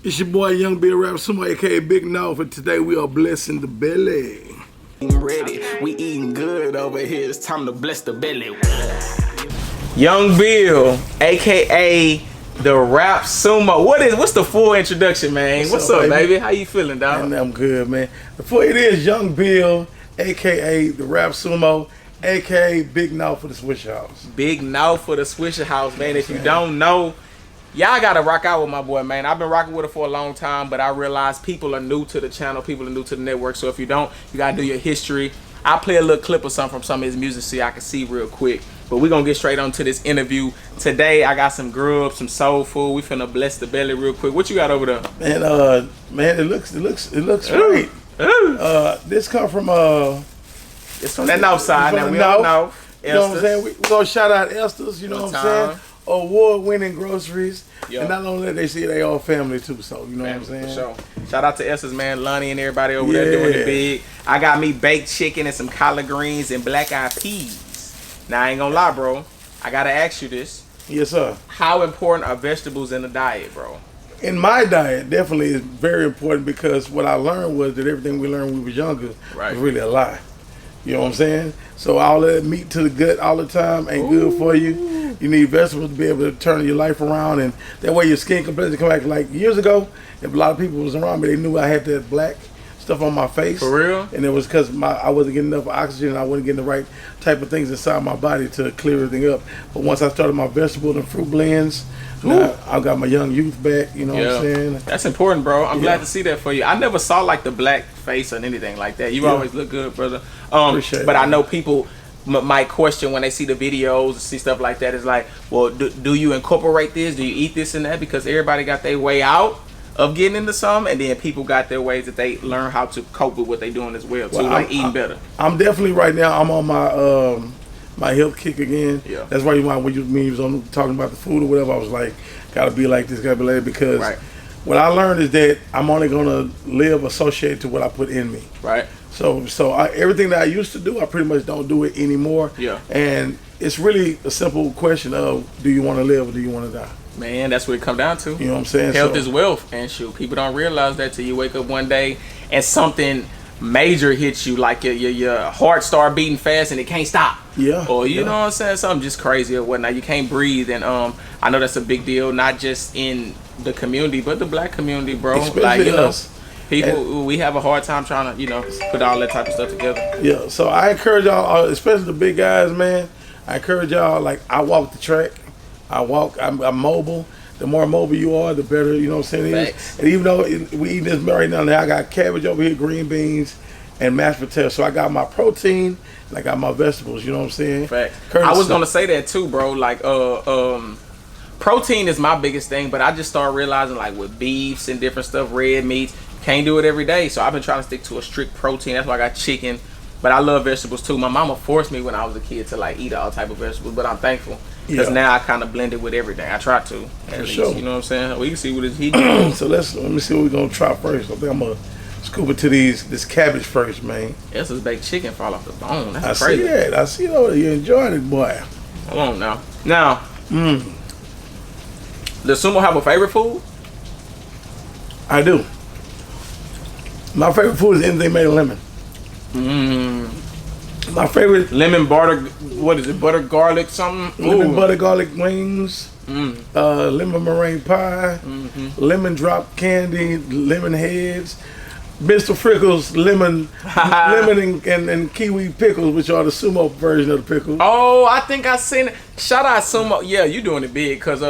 It's your boy Young Bill Rap Sumo, aka Big Nawf, and today we are blessing the belly. Ready, we eating good over here. It's time to bless the belly. Young Bill, aka the Rap Sumo. What's the full introduction, man? What's up, baby? How you feeling, dog? Man, I'm good, man. Before it is Young Bill, aka the Rap Sumo, aka Big Nawf for the Swisher House. Big Nawf for the Swisher House, man. If you don't know, y'all gotta rock out with my boy, man. I've been rocking with her for a long time, but I realize people are new to the channel, people are new to the network. So if you don't, you gotta do your history. I'll play a little clip or something from some of his music so I can see real quick. But we're gonna get straight on to this interview. Today I got some grub, some soul food. We finna bless the belly real quick. What you got over there? Man, it looks great. This come from it's from that Nawf side. Now we all know. You know what I'm saying? We gonna shout out Esther's, you know what I'm saying? Award-winning groceries. Yep. And not only that, they see they all family too, so you know what I'm saying? For sure. Shout out to Esther's, man, Lonnie and everybody over there doing it big. I got me baked chicken and some collard greens and black-eyed peas. Now, I ain't gonna lie, bro. I gotta ask you this. Yes, sir. How important are vegetables in the diet, bro? In my diet, definitely is very important because what I learned was that everything we learned when we was younger was really a lie. You know what I'm saying? So all that meat to the gut all the time ain't good for you. You need vegetables to be able to turn your life around, and that way your skin completely come back. Like years ago, if a lot of people was around me, they knew I had that black stuff on my face. For real? And it was because I wasn't getting enough oxygen, and I wasn't getting the right type of things inside my body to clear everything up. But once I started my vegetable and fruit blends, now I got my young youth back, you know what I'm saying? That's important, bro. I'm glad to see that for you. I never saw like the black face or anything like that. You always look good, brother. Appreciate but it. I know people might question when they see the videos and see stuff like that. It's like, well, do you incorporate this? Do you eat this and that? Because everybody got their way out of getting into some, and then people got their ways that they learn how to cope with what they doing as well, too, like eating better. I'm definitely right now, I'm on my my health kick again. Yeah. That's why when you was on talking about the food or whatever, I was like, gotta be like this, gotta be like that, because what I learned is that I'm only gonna live associated to what I put in me. Right. So everything that I used to do, I pretty much don't do it anymore. Yeah. And it's really a simple question of, do you want to live or do you want to die? Man, that's what it come down to. You know what I'm saying? Health is wealth, and shoot, people don't realize that till you wake up one day and something major hits you, like your heart start beating fast and it can't stop. Yeah. Or you know what I'm saying? Something just crazy or whatnot. You can't breathe, and I know that's a big deal, not just in the community, but the black community, bro. Especially like us. People, we have a hard time trying to, put all that type of stuff together. Yeah, so I encourage y'all, especially the big guys, man. I encourage y'all, like, I walk the track. I'm mobile. The more mobile you are, the better, you know what I'm saying? It is. And even though we eat this right now, I got cabbage over here, green beans, and mashed potatoes. So I got my protein, and I got my vegetables, you know what I'm saying? Facts. I was going to say that too, bro. Like, protein is my biggest thing, but I just started realizing, like, with beefs and different stuff, red meats, can't do it every day. So I've been trying to stick to a strict protein. That's why I got chicken. But I love vegetables too. My mama forced me when I was a kid to like eat all type of vegetables, but I'm thankful because now I kind of blend it with everything. I try to, at least, you know what I'm saying? We can see what he doing. So let me see what we're gonna try first. I think I'm gonna scoop it to this cabbage first, man. That's this baked chicken fall off the bone. That's I crazy. See that. I see that. You enjoying it, boy. Hold on now. Does Sumo have a favorite food? I do. My favorite food is anything made of lemon. My favorite lemon butter. What is it? Butter garlic something. Lemon butter garlic wings. Lemon meringue pie. Lemon drop candy. Lemon heads. Mr. Frickles lemon and kiwi pickles, which are the Sumo version of the pickles. Oh, I think I seen it. Shout out Sumo. Yeah, you doing it big because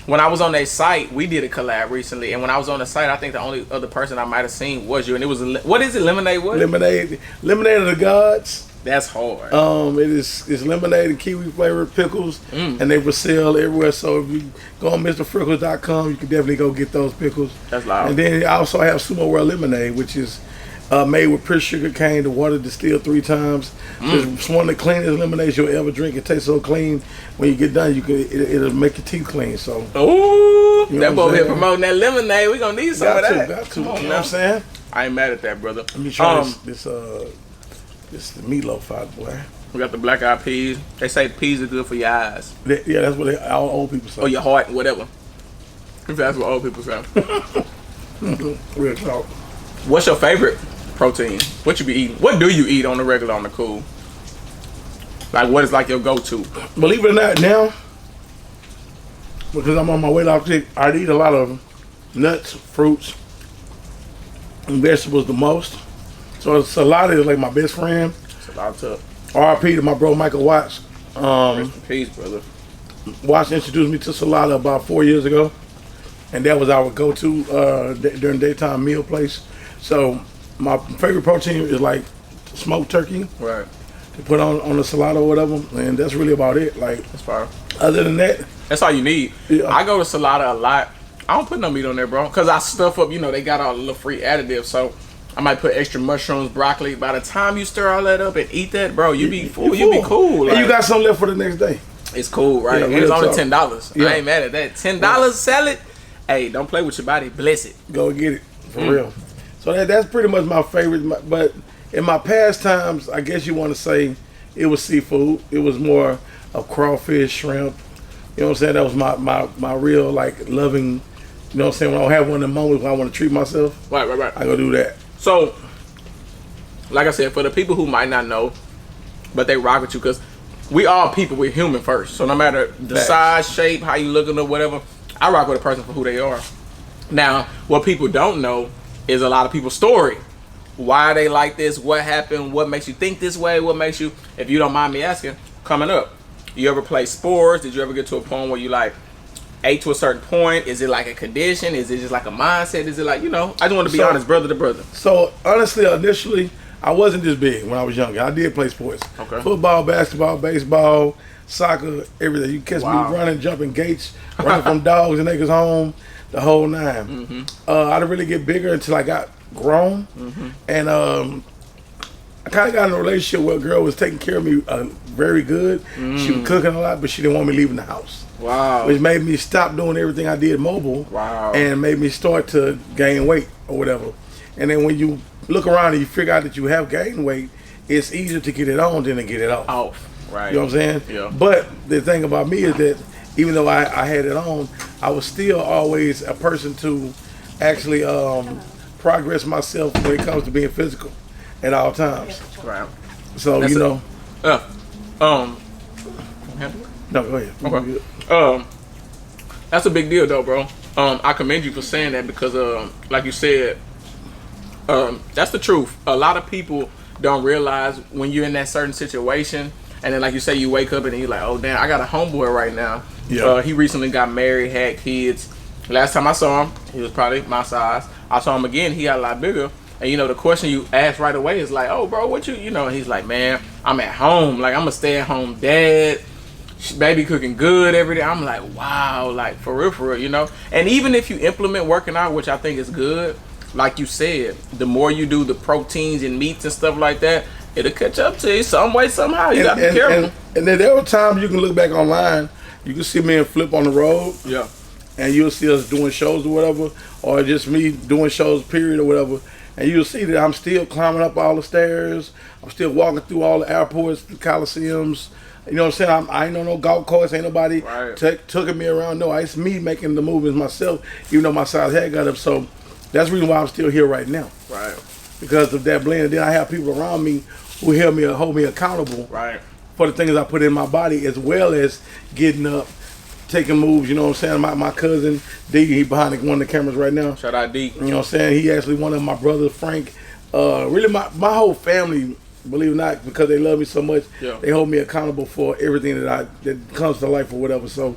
when I was on their site, we did a collab recently, and when I was on the site, I think the only other person I might have seen was you, and it was what is it? Lemonade? What? Lemonade of the gods. That's hard. It's lemonade and kiwi flavored pickles, and they for sale everywhere. So if you go on MrFrickles.com, you can definitely go get those pickles. That's loud. And then I also have Sumo World Lemonade, which is made with pure sugar cane, the water distilled 3 times. It's one of the cleanest lemonades you'll ever drink. It tastes so clean. When you get done, it'll make your teeth clean. So, that boy here promoting that lemonade. We gonna need some of that. Got to. You know what I'm saying? I ain't mad at that, brother. Let me try this the meatloaf out, boy. We got the black-eyed peas. They say peas are good for your eyes. Yeah, that's what all old people say. Or your heart, whatever. If that's what old people say. Real talk. What's your favorite protein? What you be eating? What do you eat on the regular, on the cool? Like, what is like your go-to? Believe it or not, now, because I'm on my weight loss kick, I eat a lot of nuts, fruits, and vegetables the most. So salad is like my best friend. Salad. R.I.P. to my bro Michael Watts. Rest in peace, brother. Watts introduced me to salada about 4 years ago, and that was our go-to during daytime meal place. So my favorite protein is like smoked turkey, right? To put on the salad or whatever, and that's really about it. Like, that's fine. Other than that, that's all you need. Yeah. I go to salada a lot. I don't put no meat on there, bro, because I stuff up. You know, they got all the little free additives, so I might put extra mushrooms, broccoli. By the time you stir all that up and eat that, bro, you be full. You be cool. And you got some left for the next day. It's cool, right? Yeah, it's only $10. Yeah. I ain't mad at that. $10 salad. Hey, don't play with your body. Bless it. Go get it for real. So that's pretty much my favorite. But in my past times, I guess you want to say it was seafood. It was more of crawfish, shrimp. You know what I'm saying? That was my real like loving. You know what I'm saying? When I have one of the moments when I want to treat myself, right. I go do that. So, like I said, for the people who might not know, but they rock with you, because we all people, we're human first. So no matter the size, shape, how you looking or whatever, I rock with a person for who they are. Now, what people don't know is a lot of people's story. Why they like this, what happened, what makes you think this way, what makes you, if you don't mind me asking, coming up, you ever play sports? Did you ever get to a point where you like ate to a certain point? Is it like a condition? Is it just like a mindset? Is it like, you know, I just want to be honest, brother to brother. So honestly, initially, I wasn't this big when I was younger. I did play sports. Okay. Football, basketball, baseball, soccer, everything. You catch me running, jumping gates, running from dogs and niggas home, the whole nine. I didn't really get bigger until I got grown. And I kind of got in a relationship where a girl was taking care of me very good. She was cooking a lot, but she didn't want me leaving the house. Wow. Which made me stop doing everything I did mobile. Wow. And made me start to gain weight or whatever. And then when you look around and you figure out that you have gained weight, it's easier to get it on than to get it off. Right. You know what I'm saying? Yeah. But the thing about me is that even though I had it on, I was still always a person to actually progress myself when it comes to being physical at all times. Right. So that's no, go ahead. Okay. That's a big deal though, bro. I commend you for saying that because like you said, that's the truth. A lot of people don't realize when you're in that certain situation, and then like you say, you wake up and then you're like, oh damn, I got a homeboy right now. Yeah. He recently got married, had kids. Last time I saw him, he was probably my size. I saw him again, he got a lot bigger. And you know, the question you ask right away is like, oh bro, what you know, and he's like, man, I'm at home. Like, I'm a stay-at-home dad. Baby cooking good every day. I'm like, wow, like for real, you know. And even if you implement working out, which I think is good, like you said, the more you do the proteins and meats and stuff like that, it'll catch up to you some way, somehow. You gotta be careful. And then there were times you can look back online, you can see me and Flip on the road. Yeah. And you'll see us doing shows or whatever, or just me doing shows, period, or whatever. And you'll see that I'm still climbing up all the stairs. I'm still walking through all the airports, the Coliseums. You know what I'm saying? I ain't on no golf course. Ain't nobody taking me around. No, it's me making the movements myself, even though my size had got up. So that's the reason why I'm still here right now. Right. Because of that blend. And then I have people around me who hold me accountable for the things I put in my body, as well as getting up, taking moves. You know what I'm saying? My cousin, D, he behind one of the cameras right now. Shout out D. You know what I'm saying? He actually one of my brothers, Frank. Really, my whole family, believe it or not, because they love me so much, they hold me accountable for everything that comes to life or whatever. So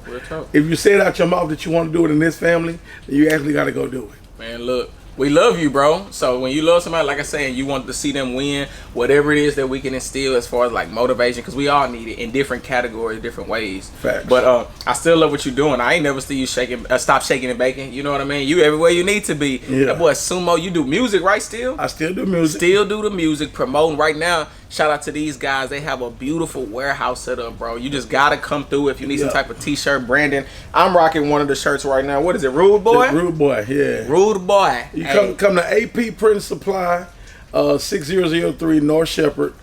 if you say it out your mouth that you want to do it in this family, then you actually got to go do it. Man, look, we love you, bro. So when you love somebody, like I said, you want to see them win, whatever it is that we can instill as far as like motivation, because we all need it in different categories, different ways. Facts. But I still love what you're doing. I ain't never see you stop shaking and baking. You know what I mean? You everywhere you need to be. Yeah. That boy Sumo, you do music, right? Still? I still do music. Still do the music, promoting right now. Shout out to these guys. They have a beautiful warehouse set up, bro. You just gotta come through if you need some type of t-shirt branding. I'm rocking one of the shirts right now. What is it, Rude Boy? The Rude Boy, yeah. Rude Boy. You come to AP Print Supply, 6003 North Shepherd,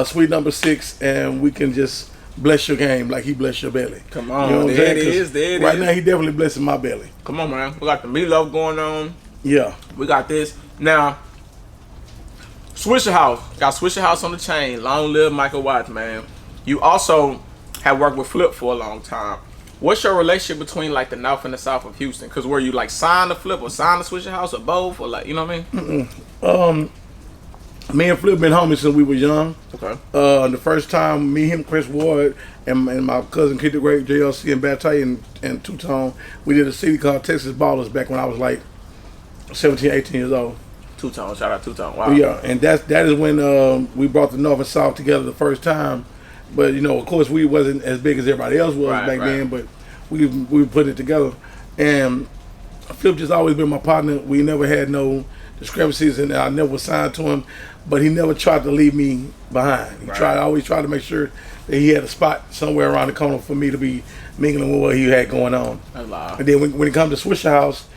suite number 6, and we can just bless your game like he blessed your belly. Come on, you know there it is. Right now, he definitely blessing my belly. Come on, man. We got the meatloaf going on. Yeah. We got this. Now, Swisher House. Got Swisher House on the chain. Long live Michael Watts, man. You also have worked with Flip for a long time. What's your relationship between like the North and the South of Houston? Because were you like signed to Flip or signed to Swisher House or both? Or like, you know what I mean? Me and Flip been homies since we were young. Okay. The first time me, him, Chris Ward, and my cousin Kid the Great, JLC, and Bataille and Two Tone, we did a city called Texas Ballers back when I was like 17, 18 years old. Two Tone, shout out Two Tone. Wow. Yeah, and that is when we brought the North and South together the first time. But you know, of course, we wasn't as big as everybody else was back then. But we put it together, and Flip just always been my partner. We never had no discrepancies, and I never was signed to him. But he never tried to leave me behind. He always tried to make sure that he had a spot somewhere around the corner for me to be mingling with what he had going on. And then when it comes to Swisher House,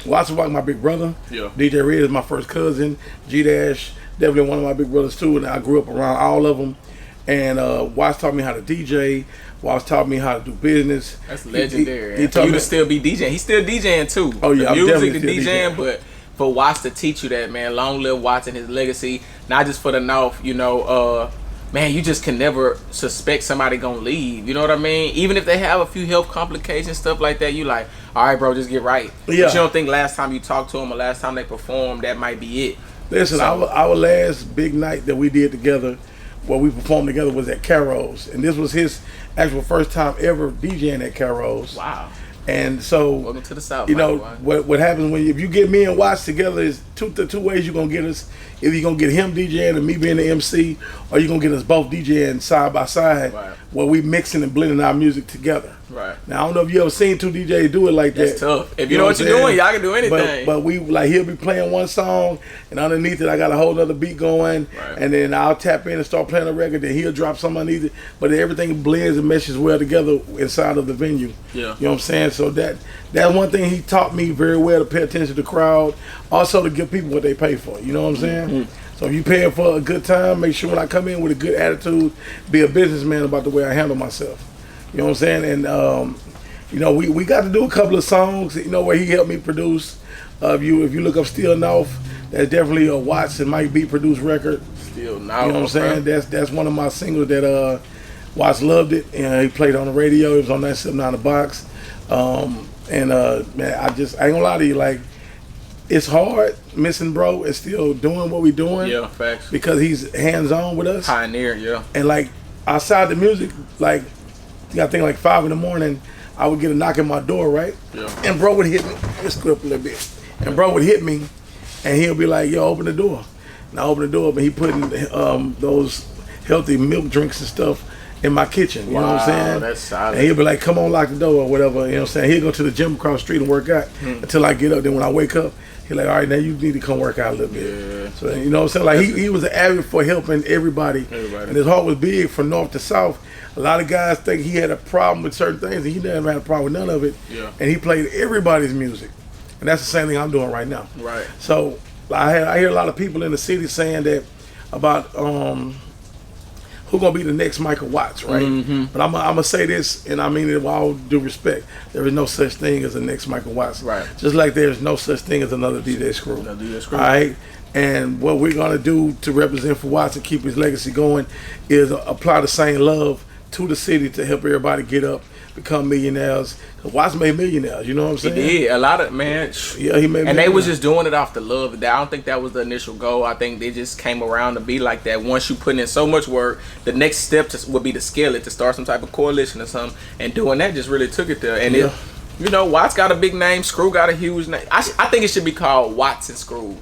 Watson Rock, my big brother. Yeah. DJ Red is my first cousin. G-Dash, definitely one of my big brothers too. And I grew up around all of them. And Watts taught me how to DJ. Watts taught me how to do business. That's legendary. He taught you me to still be DJing. He's still DJing too. Oh yeah, the I'm music, definitely the still DJing, but for Watts to teach you that, man, long live Watts and his legacy. Not just for the North, you know. Man, you just can never suspect somebody gonna leave. You know what I mean? Even if they have a few health complications, stuff like that, you like, all right, bro, just get right. Yeah. But you don't think last time you talked to them or last time they performed, that might be it. Listen, our last big night that we did together, where we performed together, was at Caro's, and this was his actual first time ever DJing at Caro's. Wow. And so, welcome to the South. You know what happens if you get me and Watts together is two ways you're gonna get us. Either you're gonna get him DJing and me being the MC, or you're gonna get us both DJing side by side, where we mixing and blending our music together. Right. Now I don't know if you ever seen two DJs do it like that. That's tough. If you know what you're doing, y'all can do anything. But we like he'll be playing one song, and underneath it I got a whole other beat going, and then I'll tap in and start playing a record. Then he'll drop something underneath it, but everything blends and meshes well together inside of the venue. Yeah. You know what I'm saying? So that's one thing he taught me very well, to pay attention to the crowd, also to give people what they pay for. You know what I'm saying? So if you paying for a good time, make sure when I come in with a good attitude, be a businessman about the way I handle myself. You know what I'm saying? And you know, we got to do a couple of songs, you know, where he helped me produce. If you look up Still Nawf, that's definitely a Watts and Mike B produced record. Still Nawf. You know what I'm saying? That's one of my singles that Watts loved it, and he played on the radio. It was on 97.9 The Box. Man, I ain't gonna lie to you, like, it's hard missing bro and still doing what we doing. Yeah, facts. Because he's hands on with us. Pioneer, yeah. And like outside the music, like I think like 5 in the morning, I would get a knock at my door, right? Yeah. And bro would hit me. Let's go up a little bit. And bro would hit me, and he'll be like, "Yo, open the door." And I open the door, but he putting those healthy milk drinks and stuff in my kitchen. You know what I'm saying? That's solid. And he'll be like, "Come on, lock the door," or whatever. You know what I'm saying? He'll go to the gym across the street and work out until I get up. Then when I wake up, he's like, "All right, now you need to come work out a little bit." Yeah. So you know what I'm saying? Like he was an advocate for helping everybody. And his heart was big from north to south. A lot of guys think he had a problem with certain things, and he never had a problem with none of it. Yeah. And he played everybody's music, and that's the same thing I'm doing right now. Right. So I hear a lot of people in the city saying that about who gonna be the next Michael Watts, right? But I'm gonna say this, and I mean it with all due respect. There is no such thing as a next Michael Watts. Right. Just like there's no such thing as another DJ Screw. Another DJ Screw. All right. And what we're gonna do to represent for Watts and keep his legacy going is apply the same love to the city to help everybody get up, become millionaires. Cause Watts made millionaires, you know what I'm saying? He did. A lot of, man. Yeah, he made and they was just doing it off the love. I don't think that was the initial goal. I think they just came around to be like that. Once you put in so much work, the next step would be to scale it, to start some type of coalition or something. And doing that just really took it there. And it, you know, Watts got a big name, Screw got a huge name. I think it should be called Watts and Screw.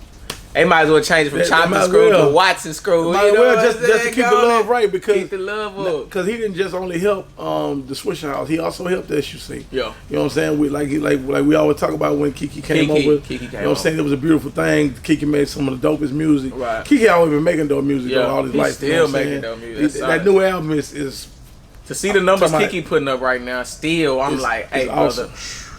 They might as well change it from Chopping Screw to Watts and Screw. Might well just to keep the love right, because keep the love up. Because he didn't just only help the Swisher House, he also helped the SUC. Yeah. You know what I'm saying? Like we always talk about when Kiki came over. You know what I'm saying? It was a beautiful thing. Kiki made some of the dopest music. Right. Kiki always been making dope music all his life. Still making dope music. That new album is to see the numbers Kiki putting up right now. Still, I'm like, hey brother.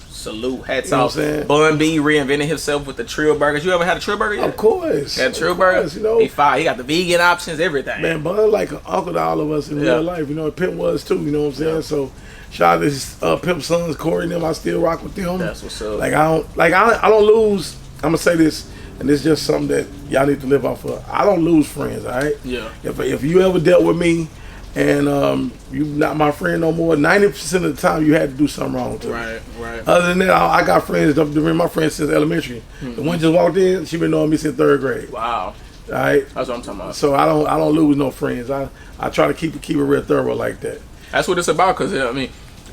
Salute, hats off. Bun B reinvented himself with the Trill Burgers. You ever had a Trill Burger yet? Of course. Had Trill Burgers? You know, he fine. He got the vegan options, everything. Man, Bun like an uncle to all of us in real life. You know, Pimp was too. You know what I'm saying? So Shout out to his Pimp Sons, Corey and them. I still rock with them. That's what's up. Like I don't lose. I'm gonna say this, and it's just something that y'all need to live off of. I don't lose friends. All right. Yeah. If you ever dealt with me, and you not my friend no more, 90% of the time you had to do something wrong to me. Right. Other than that, I got friends. I've been my friends since elementary. The one just walked in. She been knowing me since 3rd grade. Wow. All right. That's what I'm talking about. So I don't lose no friends. I try to keep it real thorough like that. That's what it's about, cause I mean,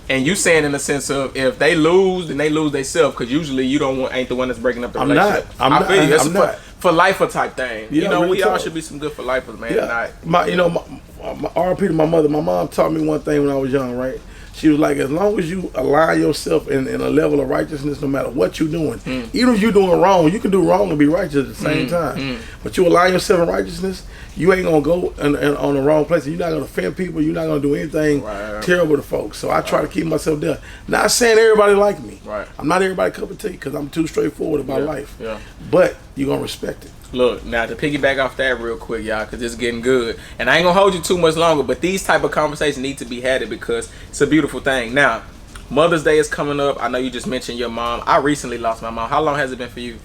and you saying in the sense of if they lose, then they lose themselves, cause usually you ain't the one that's breaking up the relationship. I feel you. I'm not. For lifer type thing. Yeah, you know, really we all should be some good for lifers, man. Yeah. My RP to my mother. My mom taught me one thing when I was young, right? She was like, as long as you align yourself in a level of righteousness, no matter what you're doing, even if you're doing wrong, you can do wrong and be righteous at the same time. But you align yourself in righteousness, you ain't gonna go on the wrong place. You're not gonna offend people. You're not gonna do anything terrible to folks. So I try to keep myself there. Not saying everybody like me. Right. I'm not everybody cup of tea because I'm too straightforward about life. Yeah. But you're gonna respect it. Look, now to piggyback off that real quick, y'all, because it's getting good. And I ain't going to hold you too much longer, but these type of conversations need to be had because it's a beautiful thing. Now, Mother's Day is coming up. I know you just mentioned your mom. I recently lost my mom. How long has it been for you?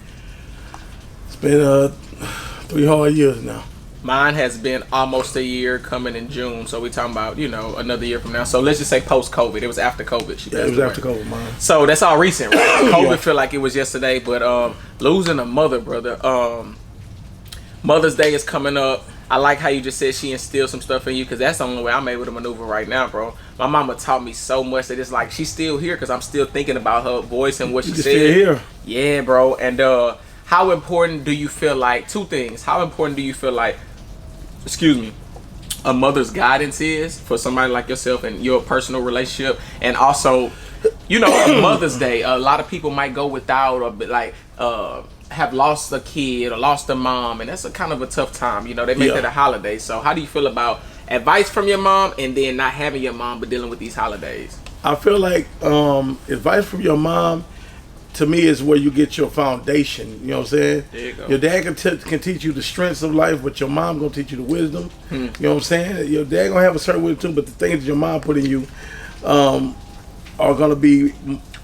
It's been 3 hard years now. Mine has been almost a year, coming in June. So we talking about, another year from now. So let's just say post-COVID. It was after COVID. It was after COVID, mine. So that's all recent, right? COVID feel like it was yesterday, but losing a mother, brother. Mother's Day is coming up. I like how you just said she instilled some stuff in you because that's the only way I'm able to maneuver right now, bro. My mama taught me so much that it's like she's still here because I'm still thinking about her voice and what she said. Still here. Yeah, bro. And how important do you feel like, 2 things. How important do you feel like, a mother's guidance is for somebody like yourself and your personal relationship? And also, a Mother's Day, a lot of people might go without or have lost a kid or lost a mom, and that's a kind of a tough time. They make that a holiday. So how do you feel about advice from your mom and then not having your mom but dealing with these holidays? I feel like advice from your mom, to me, is where you get your foundation. You know what I'm saying? There you go. Your dad can teach you the strengths of life, but your mom gonna teach you the wisdom. You know what I'm saying? Your dad gonna have a certain wisdom too, but the things that your mom put in you are gonna be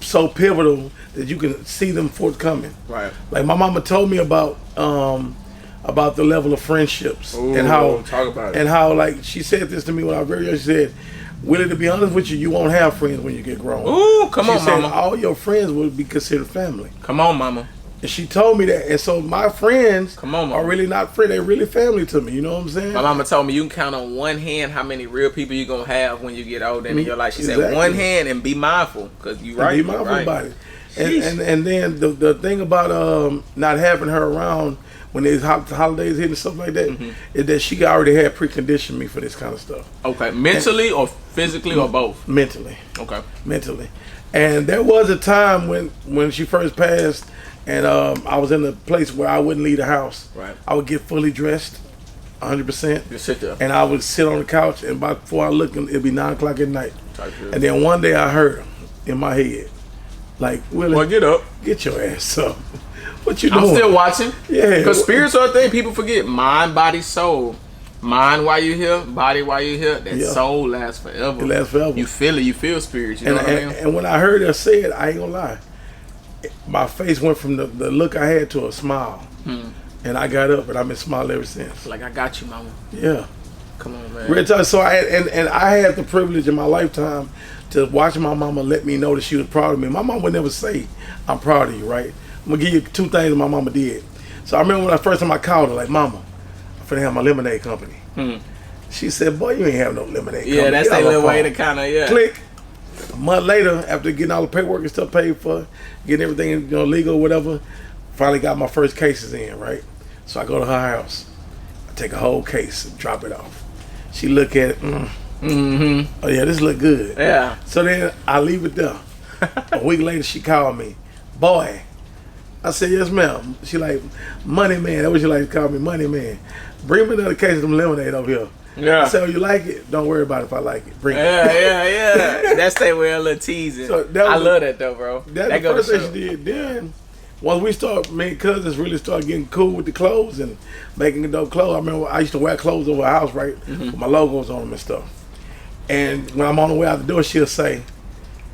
so pivotal that you can see them forthcoming. Right. Like my mama told me about the level of friendships. Ooh, and how talk about it. And how, like, she said this to me when I was very young. She said, Willie, to be honest with you won't have friends when you get grown. Ooh, come on, she said, mama. all your friends will be considered family. Come on, mama. And she told me that. And so my friends Come on, mama. are really not friends. They're really family to me. You know what I'm saying? My mama told me you can count on one hand how many real people you're going to have when you get older in your life. She said one hand and be mindful because you're right. Be mindful about it. And then the thing about not having her around when there's holidays hit and stuff like that, is that she already had preconditioned me for this kind of stuff. Okay, mentally or physically or both? Mentally. Okay. Mentally. And there was a time when she first passed, and I was in a place where I wouldn't leave the house. Right. I would get fully dressed, 100%. Just sit there. And I would sit on the couch, and before I looked, it'd be 9 o'clock at night. And then one day I heard her in my head, like, Willie, well, get up. Get your ass up. What you doing? I'm still watching. Yeah. Because spirits are a thing people forget. Mind, body, soul. Mind while you're here, body while you're here. That soul lasts forever. It lasts forever. You feel it. You feel spirits. You know what I mean? And when I heard her say it, I ain't gonna lie. My face went from the look I had to a smile. And I got up and I've been smiling ever since. Like, I got you, mama. Yeah. Come on, man. Real time. So I had the privilege in my lifetime to watch my mama let me know that she was proud of me. My mama would never say, I'm proud of you, right? I'm gonna give you 2 things that my mama did. So I remember when the first time I called her, like, Mama, I'm finna have my lemonade company. She said, boy, you ain't have no lemonade company. Yeah, that's that little way to kind of, Click. A month later, after getting all the paperwork and stuff paid for, getting everything legal or whatever, finally got my first cases in, right? So I go to her house. I take a whole case and drop it off. She look at it, oh yeah, this look good. Yeah. So then I leave it there. A week later, she called me, boy. I said, yes, ma'am. She like, Money Man. That's what she like to call me, Money Man. Bring me another case of them lemonade over here. Yeah. I said, oh, you like it? Don't worry about it if I like it. Bring it. Yeah. That's their way of a little teasing. So I love that though, bro. That's the first thing she did. Then, once we start, me and cousins really start getting cool with the clothes and making dope clothes. I remember I used to wear clothes over the house, right? With my logos on them and stuff. And when I'm on the way out the door, she'll say,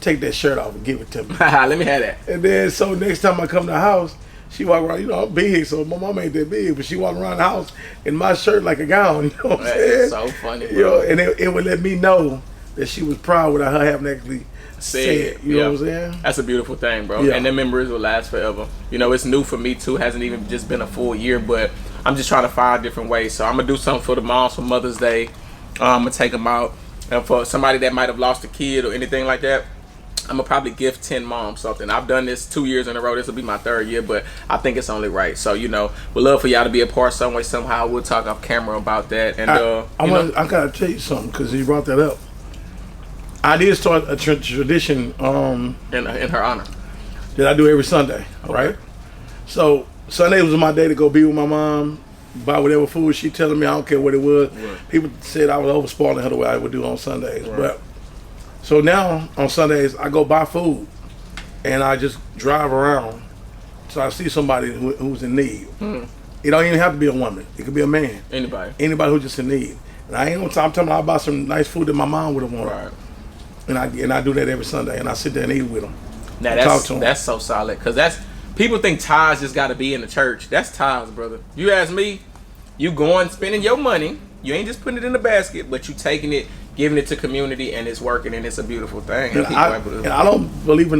take that shirt off and give it to me. Let me have that. And then, so next time I come to the house, she walk around, you know, I'm big, so my mom ain't that big, but she walk around the house in my shirt like a gown, you know what I'm saying? So funny, bro. You know, and it would let me know that she was proud without her having actually said, you know what I'm saying? That's a beautiful thing, bro. And the memories will last forever. You know, it's new for me too. Hasn't even just been a full year, but I'm just trying to find different ways. So I'm gonna do something for the moms for Mother's Day. I'm gonna take them out, and for somebody that might have lost a kid or anything like that, I'm gonna probably gift 10 moms something. I've done this 2 years in a row. This will be my 3rd year, but I think it's only right. So, you know, we'd love for y'all to be a part some way, somehow. We'll talk off camera about that. And I gotta tell you something because you brought that up. I did start a tradition in her honor that I do every Sunday. Okay. Right. So Sunday was my day to go be with my mom, buy whatever food she telling me. I don't care what it was. Right. People said I was over spoiling her the way I would do on Sundays, right. But. So now on Sundays I go buy food, and I just drive around. So I see somebody who's in need. It don't even have to be a woman. It could be a man. Anybody who's just in need. And I ain't gonna I'm telling them I buy some nice food that my mom would have wanted. Right. And I do that every Sunday, and I sit there and eat with them. Now that's so solid, because people think tithes just got to be in the church. That's tithes, brother. You ask me, you going spending your money. You ain't just putting it in the basket, but you taking it, giving it to community, and it's working, and it's a beautiful thing. And I don't believe in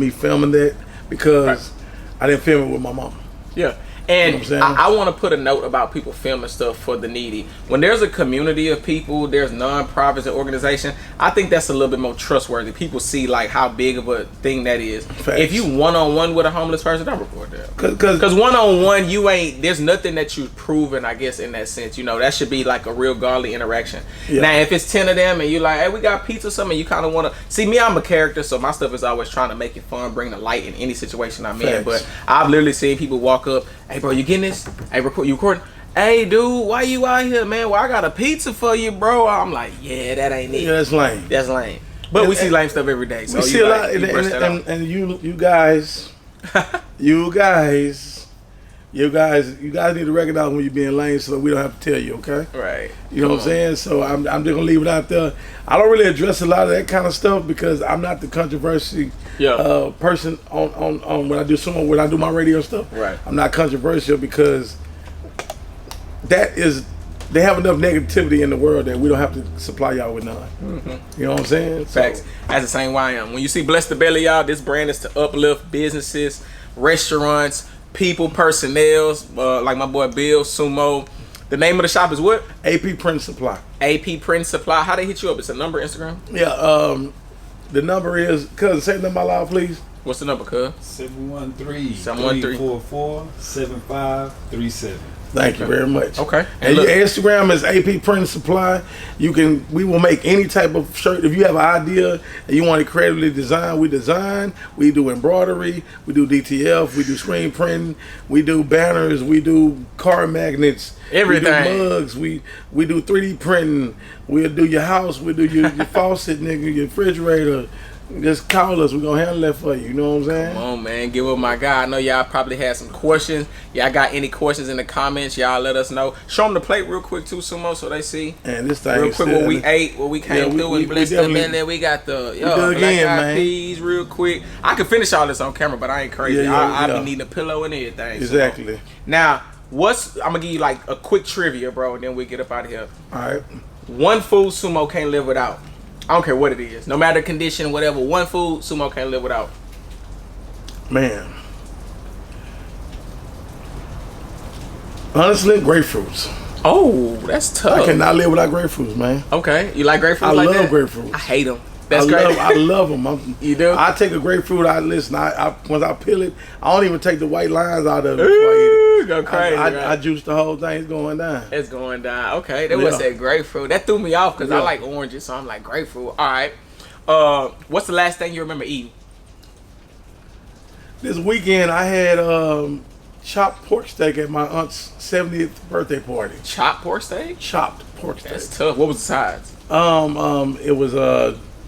me filming that because I didn't film it with my mom. Yeah. And you know I want to put a note about people filming stuff for the needy. When there's a community of people, there's non-profits and organizations, I think that's a little bit more trustworthy. People see like how big of a thing that is. Facts. If you one-on-one with a homeless person, don't record that. Because one-on-one, there's nothing that you've proven, I guess, in that sense. You know, that should be like a real godly interaction. Yeah. Now, if it's 10 of them and you're like, hey, we got pizza or something, you kind of want to... See, me, I'm a character, so my stuff is always trying to make it fun, bring the light in any situation I'm in. But I've literally seen people walk up, hey, bro, you getting this? Hey, you recording? Hey, dude, why you out here, man? Well, I got a pizza for you, bro. I'm like, yeah, that ain't it. Yeah, that's lame. That's lame. But we see lame stuff every day. So we see a lot, and you guys, you guys need to recognize when you're being lame, so we don't have to tell you, okay? Right. You know what I'm saying? So I'm just gonna leave it out there. I don't really address a lot of that kind of stuff because I'm not the controversy person on when I do Sumo, when I do my radio stuff. Right. I'm not controversial because they have enough negativity in the world that we don't have to supply y'all with none. Mm-hmm. You know what I'm saying? Facts. That's the same way I am. When you see Bless the Belly, y'all, this brand is to uplift businesses, restaurants, people, personnels, like my boy Bill, Sumo. The name of the shop is what? AP Print Supply. AP Print Supply. How they hit you up? It's a number, Instagram? Yeah, the number is, cuz, say the number out loud, please. What's the number, cuz? 713-344-7537. Thank you very much. Okay. And your Instagram is AP Print Supply. We will make any type of shirt. If you have an idea and you want it creatively designed, we design. We do embroidery. We do DTF. We do screen printing. We do banners. We do car magnets. Everything. We do mugs. We do 3D printing. We'll do your house. We'll do your faucet, nigga, your refrigerator. Just call us. We're going to handle that for you. You know what I'm saying? Come on, man. Get with my guy. I know y'all probably had some questions. Y'all got any questions in the comments, y'all let us know. Show them the plate real quick, too, Sumo, so they see. And this thing real quick what we ate, what we came through and blessed them. And then we got the black eyed peas real quick. I can finish all this on camera, but I ain't crazy. I be needing a pillow and everything. Exactly. So. Now, I'm going to give you like a quick trivia, bro, and then we get up out of here. All right. One food Sumo can't live without. I don't care what it is. No matter the condition, whatever. One food Sumo can't live without. Man. Honestly, grapefruits. Oh, that's tough. I cannot live without grapefruits, man. Okay. You like grapefruits I like that? love grapefruits. I hate them. That's great. I love them. You do? I take a grapefruit. Once I peel it, I don't even take the white lines out of it before I eat it. Go crazy. I juice the whole thing. It's going down. It's going down. Okay. That was that grapefruit. That threw me off because I like oranges, so I'm like grapefruit. All right. What's the last thing you remember eating? This weekend I had chopped pork steak at my aunt's 70th birthday party. Chopped pork steak? Chopped pork steak. That's tough. What was the sides? It was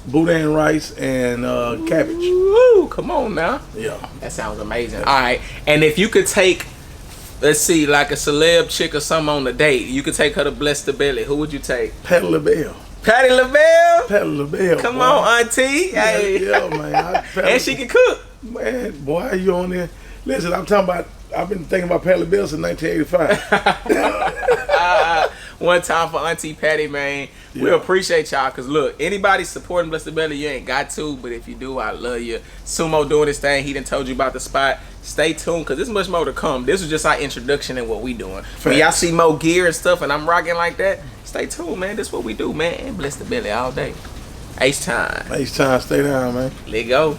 boudin rice and cabbage. Woo! Come on now. Yeah. That sounds amazing. All right. And if you could take, let's see, like a celeb chick or something on a date, you could take her to Bless the Belly. Who would you take? Patti LaBelle. Patty LaBelle. Patty LaBelle. Come boy. on, auntie. Hey. Yeah, man. And she can cook. Man, boy, you on there? Listen, I've been thinking about Patty LaBelle since 1985. One time for Auntie Patty, man. Yeah. We appreciate y'all, because look, anybody supporting Bless the Belly, you ain't got to, but if you do, I love you. Sumo doing his thing. He done told you about the spot. Stay tuned, because there's much more to come. This was just our introduction and what we doing. When y'all see more gear and stuff and I'm rocking like that, stay tuned, man. This is what we do, man. Bless the Belly all day. H-time. H-time. Stay down, man. Let go.